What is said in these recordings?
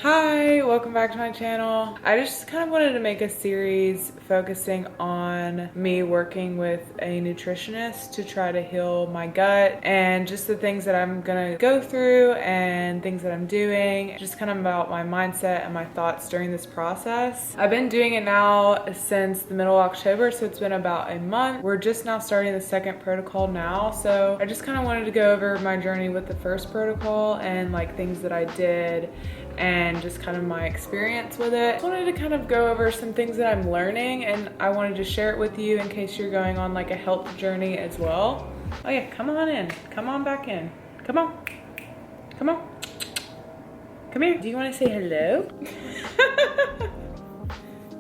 Hi, welcome back to my channel. I just kind of wanted to make a series focusing on me working with a nutritionist to try to heal my gut and just the things that I'm gonna go through and things that I'm doing, just kind of about my mindset and my thoughts during this process. I've been doing it now since the middle of October, so it's been about a month. We're just now starting the second protocol now, so I just kind of wanted to go over my journey with the first protocol and like things that I did and just kind of my experience with it. I wanted to kind of go over some things that I'm learning, and I wanted to share it with you in case you're going on like a health journey as well. Oh yeah, come on in. Come on back in. Come on. Come on. Come here. Do you want to say hello?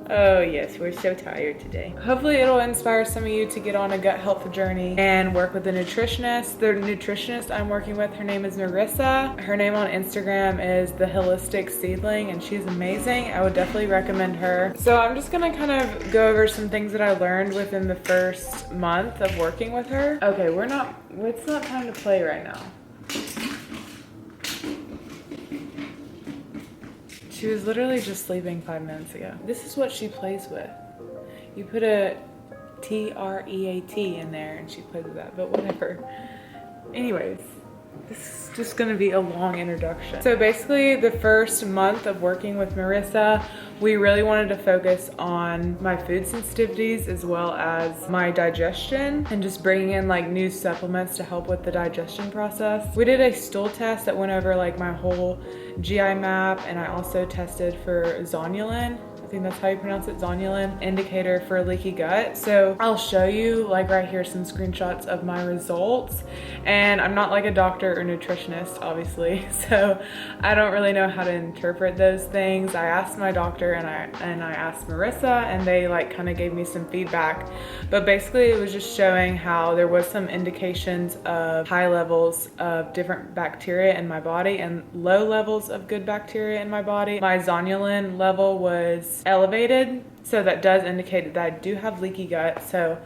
Oh yes, we're so tired today. Hopefully it'll inspire some of you to get on a gut health journey and work with a nutritionist. The nutritionist I'm working with, her name is Marisa. Her name on Instagram is The Holistic Seedling, and she's amazing. I would definitely recommend her. So I'm just gonna kind of go over some things that I learned within the first month of working with her. Okay, it's not time to play right now. She was literally just sleeping 5 minutes ago. This is what she plays with. You put a T-R-E-A-T in there and she plays with that, but whatever. Anyways, this is just gonna be a long introduction. So basically the first month of working with Marisa, we really wanted to focus on my food sensitivities as well as my digestion and just bringing in like new supplements to help with the digestion process. We did a stool test that went over like my whole GI map, and I also tested for Zonulin. I think that's how you pronounce it, Zonulin, indicator for leaky gut. So I'll show you like right here some screenshots of my results. And I'm not like a doctor or nutritionist, obviously, so I don't really know how to interpret those things. I asked my doctor and I asked Marisa, and they like kind of gave me some feedback. But basically it was just showing how there was some indications of high levels of different bacteria in my body and low levels of good bacteria in my body. My Zonulin level was elevated, so that does indicate that I do have leaky gut. So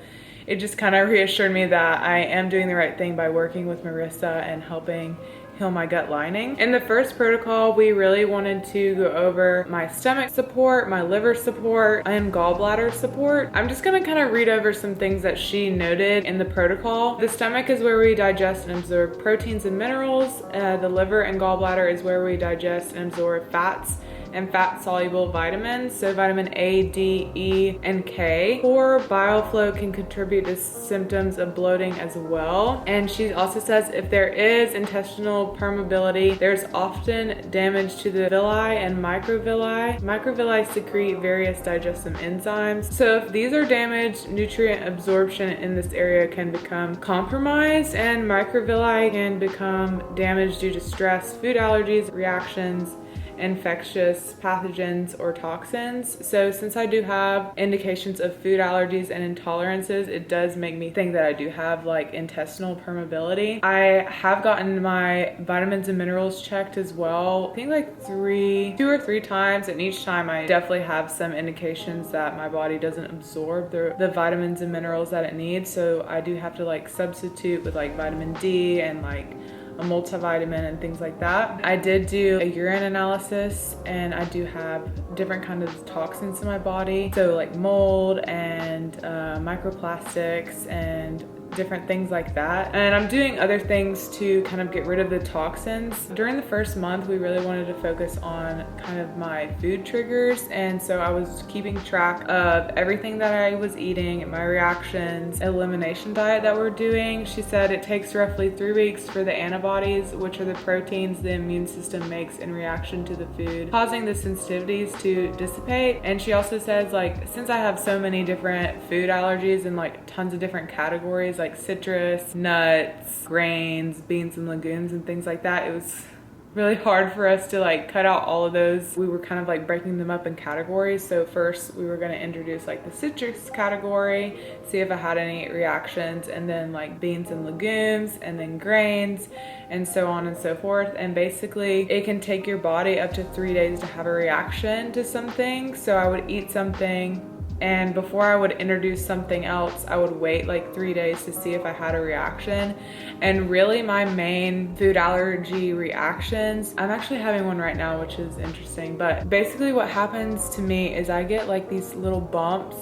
it just kind of reassured me that I am doing the right thing by working with Marisa and helping heal my gut lining. In the first protocol, we really wanted to go over my stomach support, my liver support, and gallbladder support. I'm just gonna kind of read over some things that she noted in the protocol. The stomach is where we digest and absorb proteins and minerals. The liver and gallbladder is where we digest and absorb fats and fat-soluble vitamins, so vitamin A, D, E, and K. Poor bile flow can contribute to symptoms of bloating as well. And she also says if there is intestinal permeability, there's often damage to the villi and microvilli. Microvilli secrete various digestive enzymes. So if these are damaged, nutrient absorption in this area can become compromised, and microvilli can become damaged due to stress, food allergies, reactions, infectious pathogens or toxins. So since I do have indications of food allergies and intolerances, it does make me think that I do have like intestinal permeability. I have gotten my vitamins and minerals checked as well. I think like two or three times, and each time I definitely have some indications that my body doesn't absorb the vitamins and minerals that it needs. So I do have to like substitute with like vitamin D and like a multivitamin and things like that. I did do a urine analysis, and I do have different kinds of toxins in my body. So like mold and microplastics and different things like that. And I'm doing other things to kind of get rid of the toxins. During the first month, we really wanted to focus on kind of my food triggers. And so I was keeping track of everything that I was eating, my reactions, elimination diet that we're doing. She said it takes roughly 3 weeks for the antibodies, which are the proteins the immune system makes in reaction to the food, causing the sensitivities to dissipate. And she also says like, since I have so many different food allergies and like tons of different categories, like citrus, nuts, grains, beans and legumes and things like that, it was really hard for us to like cut out all of those. We were kind of like breaking them up in categories. So first we were going to introduce like the citrus category, see if I had any reactions, and then like beans and legumes, and then grains, and so on and so forth. And basically it can take your body up to 3 days to have a reaction to something. So I would eat something, And before I would introduce something else, I would wait like 3 days to see if I had a reaction. And really my main food allergy reactions, I'm actually having one right now, which is interesting. But basically what happens to me is I get like these little bumps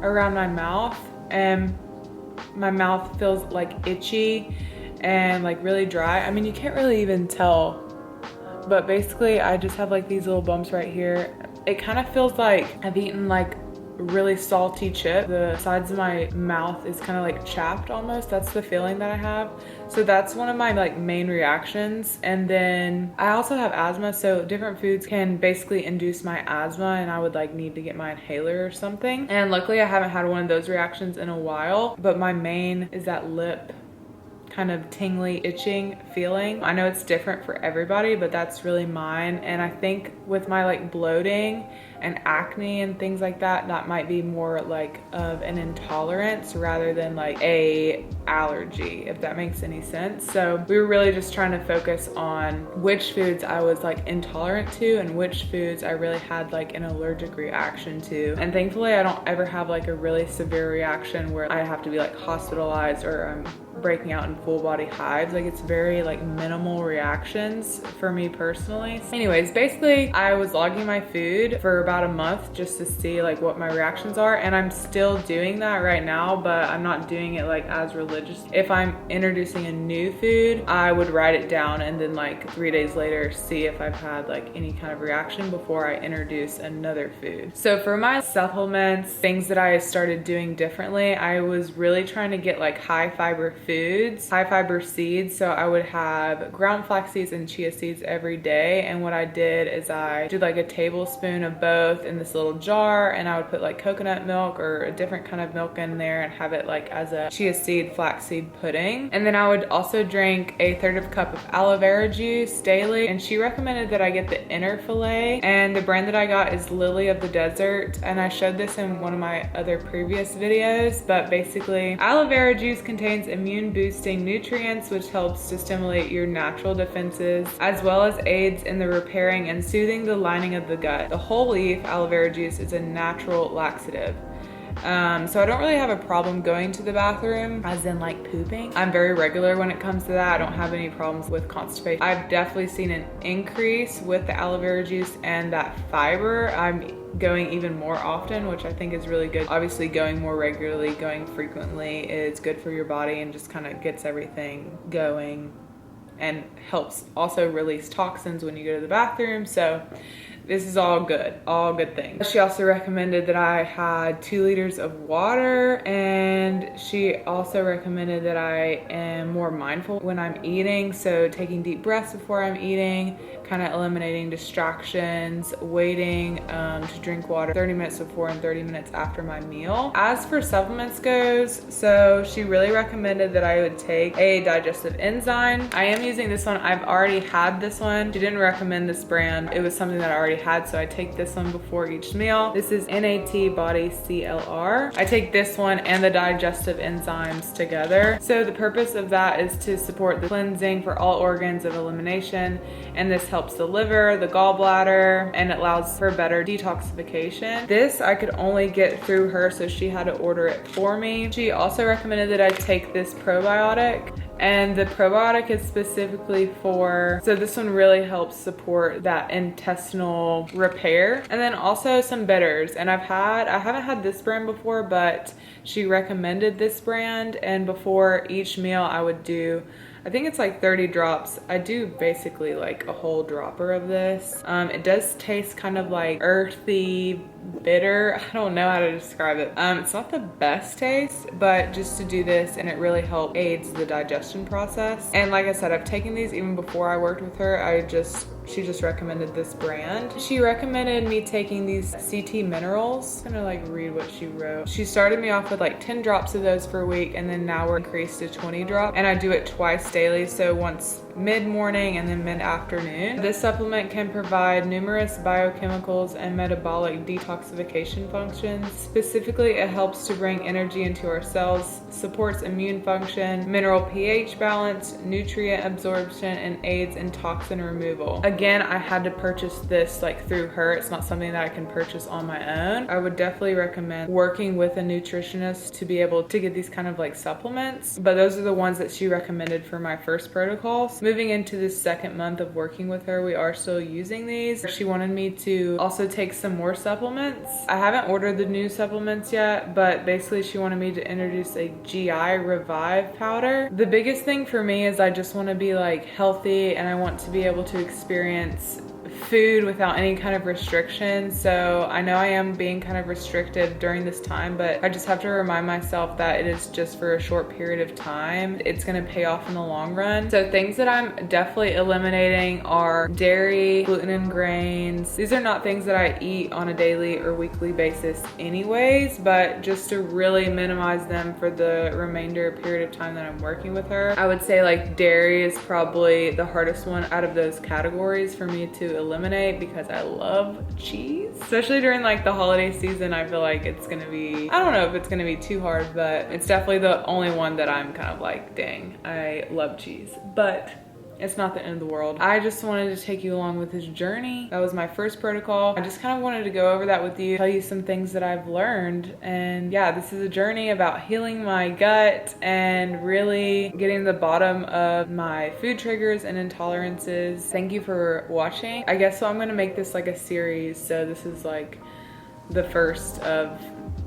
around my mouth, and my mouth feels like itchy and like really dry. I mean, you can't really even tell, but basically I just have like these little bumps right here. It kind of feels like I've eaten like really salty chip. The sides of my mouth is kind of like chapped almost. That's the feeling that I have. So that's one of my like main reactions. And then I also have asthma, so different foods can basically induce my asthma, and I would like need to get my inhaler or something. And luckily I haven't had one of those reactions in a while, but my main is that lip kind of tingly, itching feeling. I know it's different for everybody, but that's really mine. And I think with my like bloating and acne and things like that, that might be more like of an intolerance rather than like a allergy, if that makes any sense. So we were really just trying to focus on which foods I was like intolerant to and which foods I really had like an allergic reaction to. And thankfully I don't ever have like a really severe reaction where I have to be like hospitalized or I'm breaking out in full body hives. Like, it's very like minimal reactions for me personally. Anyways, basically I was logging my food for about a month just to see like what my reactions are, and I'm still doing that right now, but I'm not doing it like as religious. If I'm introducing a new food, I would write it down and then like 3 days later see if I've had like any kind of reaction before I introduce another food. So for my supplements, things that I started doing differently, I was really trying to get like high fiber foods, high fiber seeds. So I would have ground flax seeds and chia seeds every day. And what I did is I did like a tablespoon of both in this little jar, and I would put like coconut milk or a different kind of milk in there and have it like as a chia seed, flaxseed pudding. And then I would also drink a third of a cup of aloe vera juice daily. And she recommended that I get the inner fillet, and the brand that I got is Lily of the Desert. And I showed this in one of my other previous videos, but basically aloe vera juice contains immune boosting nutrients, which helps to stimulate your natural defenses, as well as aids in the repairing and soothing the lining of the gut. The whole leaf aloe vera juice is a natural laxative. So I don't really have a problem going to the bathroom, as in like pooping. I'm very regular when it comes to that. I don't have any problems with constipation. I've definitely seen an increase with the aloe vera juice and that fiber. I'm going even more often, which I think is really good. Obviously going more regularly, going frequently is good for your body and just kind of gets everything going and helps also release toxins when you go to the bathroom. So this is all good things. She also recommended that I had 2 liters of water, and she also recommended that I am more mindful when I'm eating. So taking deep breaths before I'm eating, kind of eliminating distractions, waiting to drink water 30 minutes before and 30 minutes after my meal. As for supplements goes, so she really recommended that I would take a digestive enzyme. I am using this one. I've already had this one. She didn't recommend this brand. It was something that I already had, so I take this one before each meal. This is NAT Body CLR. I take this one and the digestive enzymes together. So the purpose of that is to support the cleansing for all organs of elimination, and this helps the liver, the gallbladder, and it allows for better detoxification. This I could only get through her, so she had to order it for me. She also recommended that I take this probiotic, and the probiotic is specifically for, so this one really helps support that intestinal repair. And then also some bitters. And I haven't had this brand before, but she recommended this brand. And before each meal I would do, I think it's like 30 drops. I do basically like a whole dropper of this. It does taste kind of like earthy, bitter. I don't know how to describe it. It's not the best taste, but just to do this, and it really helps aids the digestion process. And like I said, I've taken these even before I worked with her. She just recommended this brand. She recommended me taking these CT minerals. I'm gonna like read what she wrote. She started me off with like 10 drops of those per week, and then now we're increased to 20 drops, and I do it twice daily. So once mid-morning and then mid-afternoon. This supplement can provide numerous biochemicals and metabolic detoxification functions. Specifically, it helps to bring energy into our cells, supports immune function, mineral pH balance, nutrient absorption, and aids in toxin removal. Again, I had to purchase this like through her. It's not something that I can purchase on my own. I would definitely recommend working with a nutritionist to be able to get these kind of like supplements, but those are the ones that she recommended for my first protocols. Moving into this second month of working with her, we are still using these. She wanted me to also take some more supplements. I haven't ordered the new supplements yet, but basically she wanted me to introduce a GI Revive powder. The biggest thing for me is I just want to be like healthy, and I want to be able to experience food without any kind of restrictions. So I know I am being kind of restricted during this time, but I just have to remind myself that it is just for a short period of time. It's going to pay off in the long run. So things that I'm definitely eliminating are dairy, gluten and grains. These are not things that I eat on a daily or weekly basis anyways, but just to really minimize them for the remainder period of time that I'm working with her. I would say like dairy is probably the hardest one out of those categories for me to eliminate, because I love cheese, especially during like the holiday season. I feel like it's gonna be, I don't know if it's gonna be too hard, but it's definitely the only one that I'm kind of like, dang, I love cheese, but it's not the end of the world. I just wanted to take you along with this journey. That was my first protocol. I just kind of wanted to go over that with you, tell you some things that I've learned. And yeah, this is a journey about healing my gut and really getting to the bottom of my food triggers and intolerances. Thank you for watching. I guess so I'm gonna make this like a series. So this is like the first of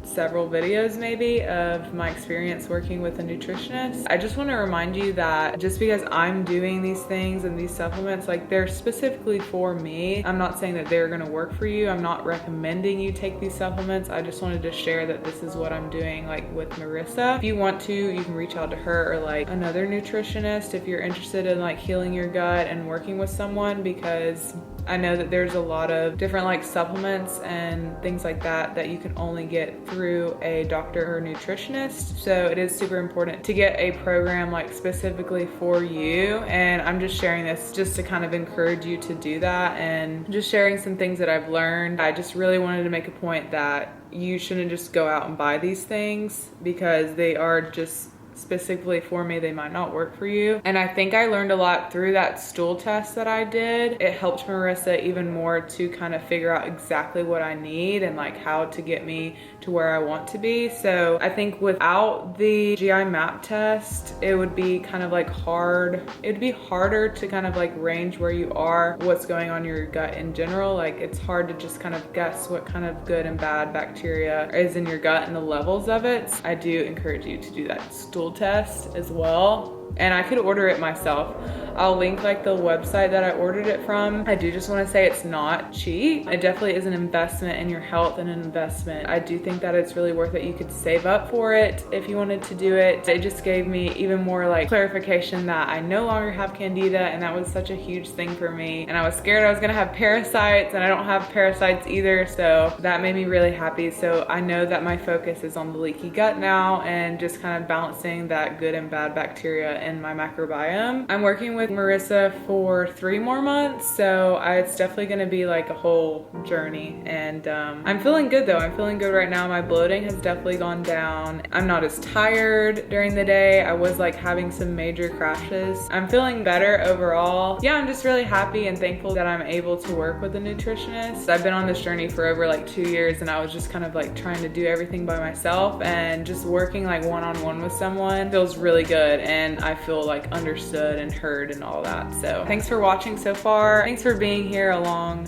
several videos maybe of my experience working with a nutritionist. I just want to remind you that just because I'm doing these things and these supplements, like they're specifically for me. I'm not saying that they're going to work for you. I'm not recommending you take these supplements. I just wanted to share that this is what I'm doing like with Marisa. If you want to, you can reach out to her or like another nutritionist if you're interested in like healing your gut and working with someone, because I know that there's a lot of different like supplements and things like that that you can only get through a doctor or nutritionist. So it is super important to get a program like specifically for you. And I'm just sharing this just to kind of encourage you to do that, and just sharing some things that I've learned. I just really wanted to make a point that you shouldn't just go out and buy these things because they are just specifically for me. They might not work for you. And I think I learned a lot through that stool test that I did. It helped Marisa even more to kind of figure out exactly what I need and like how to get me to where I want to be. So I think without the GI map test, it would be kind of like hard. It'd be harder to kind of like range where you are, what's going on in your gut in general. Like it's hard to just kind of guess what kind of good and bad bacteria is in your gut and the levels of it. I do encourage you to do that stool test as well. And I could order it myself. I'll link like the website that I ordered it from. I do just want to say it's not cheap. It definitely is an investment in your health and an investment. I do think that it's really worth it. You could save up for it if you wanted to do it. It just gave me even more like clarification that I no longer have candida, and that was such a huge thing for me. And I was scared I was gonna have parasites, and I don't have parasites either, so that made me really happy. So I know that my focus is on the leaky gut now and just kind of balancing that good and bad bacteria in my microbiome. I'm working with Marisa for 3 more months, so it's definitely gonna be like a whole journey. And I'm feeling good though. I'm feeling good right now. My bloating has definitely gone down. I'm not as tired during the day. I was like having some major crashes. I'm feeling better overall. Yeah, I'm just really happy and thankful that I'm able to work with a nutritionist. I've been on this journey for over like 2 years, and I was just kind of like trying to do everything by myself, and just working like one-on-one with someone feels really good, and I feel like understood and heard and all that. So thanks for watching so far. Thanks for being here along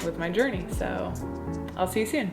with my journey. So I'll see you soon.